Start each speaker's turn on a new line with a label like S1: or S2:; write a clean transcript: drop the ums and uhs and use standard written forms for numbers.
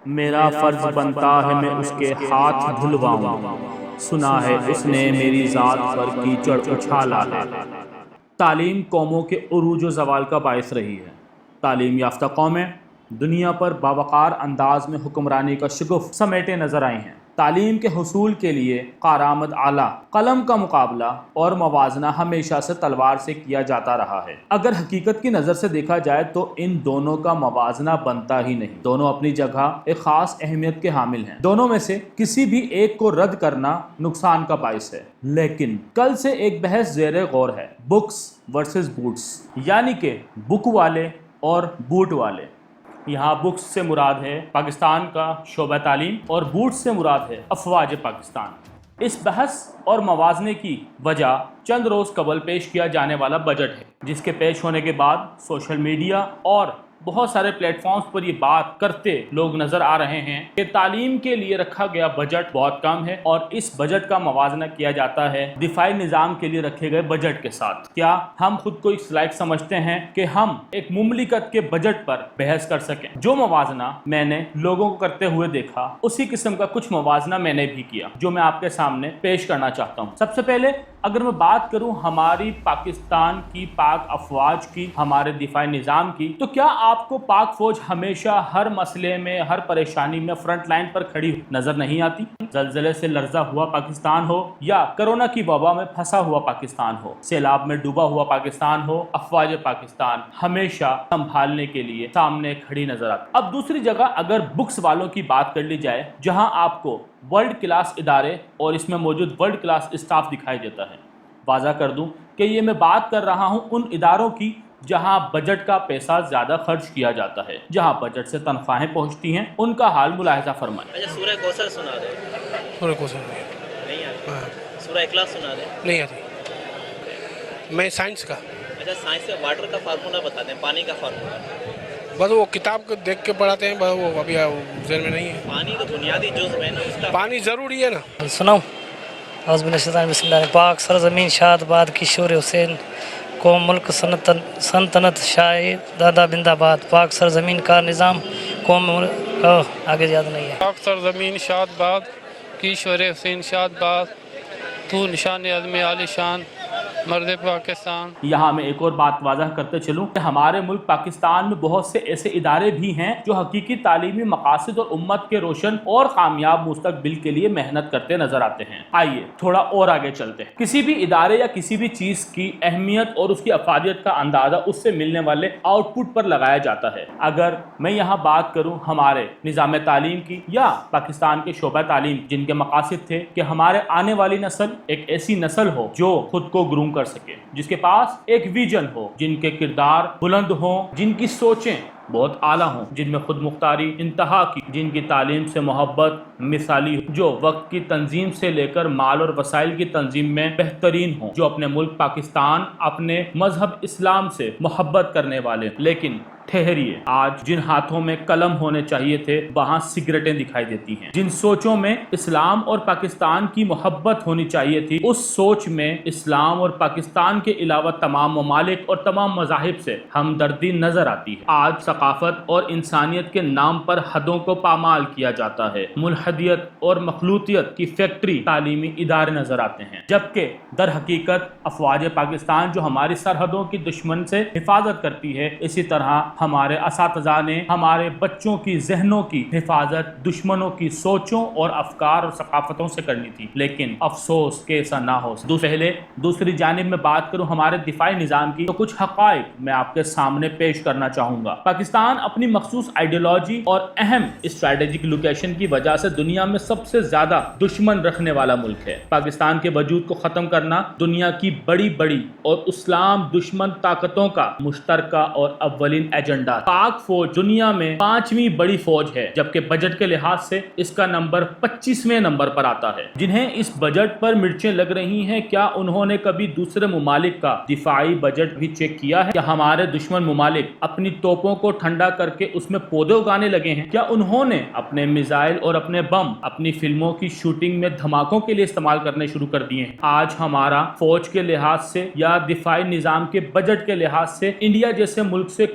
S1: میرا فرض بنتا ہے میں اس کے ہاتھ دھلواؤں، سنا ہے اس نے میری ذات پر کیچڑ اچھالا ہے۔ تعلیم قوموں کے عروج و زوال کا باعث رہی ہے۔ تعلیم یافتہ قومیں دنیا پر باوقار انداز میں حکمرانی کا شگف سمیٹے نظر آئی ہیں۔ تعلیم کے حصول کے لیے کارآمد آلہ قلم کا مقابلہ اور موازنہ ہمیشہ سے تلوار سے کیا جاتا رہا ہے۔ اگر حقیقت کی نظر سے دیکھا جائے تو ان دونوں کا موازنہ بنتا ہی نہیں۔ دونوں اپنی جگہ ایک خاص اہمیت کے حامل ہیں۔ دونوں میں سے کسی بھی ایک کو رد کرنا نقصان کا باعث ہے۔ لیکن کل سے ایک بحث زیر غور ہے، بکس ورسز بوٹس، یعنی کہ بک والے اور بوٹ والے۔ یہاں بکس سے مراد ہے پاکستان کا شعبہ تعلیم اور بوٹس سے مراد ہے افواج پاکستان۔ اس بحث اور موازنے کی وجہ چند روز قبل پیش کیا جانے والا بجٹ ہے، جس کے پیش ہونے کے بعد سوشل میڈیا اور بہت سارے پلیٹ فارمز پر یہ بات کرتے لوگ نظر آ رہے ہیں کہ تعلیم کے لیے رکھا گیا بجٹ بہت کم ہے اور اس بجٹ کا موازنہ کیا جاتا ہے دفاعی نظام کے لیے رکھے گئے بجٹ کے ساتھ۔ کیا ہم خود کو اس لائق سمجھتے ہیں کہ ہم ایک مملکت کے بجٹ پر بحث کر سکیں؟ جو موازنہ میں نے لوگوں کو کرتے ہوئے دیکھا، اسی قسم کا کچھ موازنہ میں نے بھی کیا جو میں آپ کے سامنے پیش کرنا چاہتا ہوں۔ سب سے پہلے اگر میں بات کروں ہماری پاکستان کی پاک افواج کی، ہمارے دفاعی نظام کی، تو کیا آپ کو پاک فوج ہمیشہ ہر مسئلے میں، ہر پریشانی میں فرنٹ لائن پر کھڑی نظر نہیں آتی؟ زلزلے سے لرزا ہوا پاکستان ہو یا کرونا کی وبا میں پھنسا ہوا پاکستان ہو، سیلاب میں ڈوبا ہوا پاکستان ہو، افواج پاکستان ہمیشہ سنبھالنے کے لیے سامنے کھڑی نظر آتی۔ اب دوسری جگہ اگر بکس والوں کی بات کر لی جائے، جہاں آپ کو ورلڈ کلاس ادارے اور اس میں موجود ورلڈ کلاس اسٹاف دکھائی دیتا ہے۔ واضح کر دوں کہ یہ میں بات کر رہا ہوں ان اداروں کی جہاں بجٹ کا پیسہ زیادہ خرچ کیا جاتا ہے، جہاں بجٹ سے تنخواہیں پہنچتی ہیں، ان کا حال ملاحظہ فرمائیں۔
S2: اچھا، سورہ کوثر سنا دیں۔
S3: سورہ کوثر
S2: نہیں آتی؟ سورہ اخلاص سنا دیں۔
S3: نہیں آتی۔ میں سائنس کا۔
S2: اچھا، سائنس میں واٹر کا فارمولا بتا دیں، پانی کا فارمولا۔
S3: بس وہ کتاب کو دیکھ کے پڑھاتے ہیں، بس وہ ابھی ذہن میں نہیں ہے۔
S2: پانی تو بنیادی جزو ہے نا اس کا۔
S3: پانی ضروری ہے نا۔
S4: سناؤ؟ اعوذ باللہ الشیطان بسم اللہ۔ پاک سرزمین شاد باد کی شور حسین، قوم ملک سلطنت شاہ دادا بند آباد، پاک سرزمین کا نظام قوم ملک آگے یاد نہیں ہے۔
S5: پاک سرزمین شاد باد کی شور حسین شاد باد، تو نشان عظم عالی شان مرد پاکستان۔
S1: یہاں میں ایک اور بات واضح کرتے چلوں کہ ہمارے ملک پاکستان میں بہت سے ایسے ادارے بھی ہیں جو حقیقی تعلیمی مقاصد اور امت کے روشن اور کامیاب مستقبل کے لیے محنت کرتے نظر آتے ہیں۔ آئیے تھوڑا اور آگے چلتے ہیں۔ کسی بھی ادارے یا کسی بھی چیز کی اہمیت اور اس کی افادیت کا اندازہ اس سے ملنے والے آؤٹ پٹ پر لگایا جاتا ہے۔ اگر میں یہاں بات کروں ہمارے نظام تعلیم کی یا پاکستان کے شعبہ تعلیم، جن کے مقاصد تھے کہ ہمارے آنے والی نسل ایک ایسی نسل ہو جو خود کو گروم کر سکے، جس کے پاس ایک ویژن ہو، جن کے کردار بلند ہوں، جن کی سوچیں بہت اعلیٰ ہوں، جن میں خود مختاری انتہا کی، جن کی تعلیم سے محبت مثالی ہو، جو وقت کی تنظیم سے لے کر مال اور وسائل کی تنظیم میں بہترین ہوں، جو اپنے ملک پاکستان، اپنے مذہب اسلام سے محبت کرنے والے۔ لیکن ٹھہریے، آج جن ہاتھوں میں قلم ہونے چاہیے تھے وہاں سگریٹیں دکھائی دیتی ہیں۔ جن سوچوں میں اسلام اور پاکستان کی محبت ہونی چاہیے تھی، اس سوچ میں اسلام اور پاکستان کے علاوہ تمام ممالک اور تمام مذاہب سے ہمدردی نظر آتی ہے۔ آج ثقافت اور انسانیت کے نام پر حدوں کو پامال کیا جاتا ہے۔ ملحدیت اور مخلوطیت کی فیکٹری تعلیمی ادارے نظر آتے ہیں، جبکہ در حقیقت افواج پاکستان جو ہماری سرحدوں کی دشمن سے حفاظت کرتی ہے، اسی طرح ہمارے اساتذہ نے ہمارے بچوں کی ذہنوں کی حفاظت دشمنوں کی سوچوں اور افکار اور ثقافتوں سے کرنی تھی، لیکن افسوس کہ ایسا نہ ہو۔ پہلے دوسری جانب میں بات کروں ہمارے دفاعی نظام کی، تو کچھ حقائق میں آپ کے سامنے پیش کرنا چاہوں گا۔ پاکستان اپنی مخصوص آئیڈیالوجی اور اہم اسٹریٹجک لوکیشن کی وجہ سے دنیا میں سب سے زیادہ دشمن رکھنے والا ملک ہے۔ پاکستان کے وجود کو ختم کرنا دنیا کی بڑی بڑی اور اسلام دشمن طاقتوں کا مشترکہ اور اولین ایجنڈا۔ پاک فوج دنیا میں 5ویں بڑی فوج ہے، جبکہ بجٹ کے لحاظ سے اس کا نمبر 25ویں نمبر پر آتا ہے۔ جنہیں اس بجٹ پر مرچیں لگ رہی ہیں، کیا انہوں نے کبھی دوسرے ممالک کا دفاعی بجٹ بھی چیک کیا ہے؟ کیا ہمارے دشمن ممالک اپنی توپوں کو ٹھنڈا کر کے اس میں پودے اگانے لگے ہیں؟ کیا انہوں نے اپنے میزائل اور اپنے بم اپنی فلموں کی شوٹنگ میں دھماکوں کے لیے استعمال کرنے شروع کر دیے ہیں؟ آج ہمارا فوج کے لحاظ سے یا دفاعی نظام کے بجٹ کے لحاظ سے انڈیا جیسے ملک سے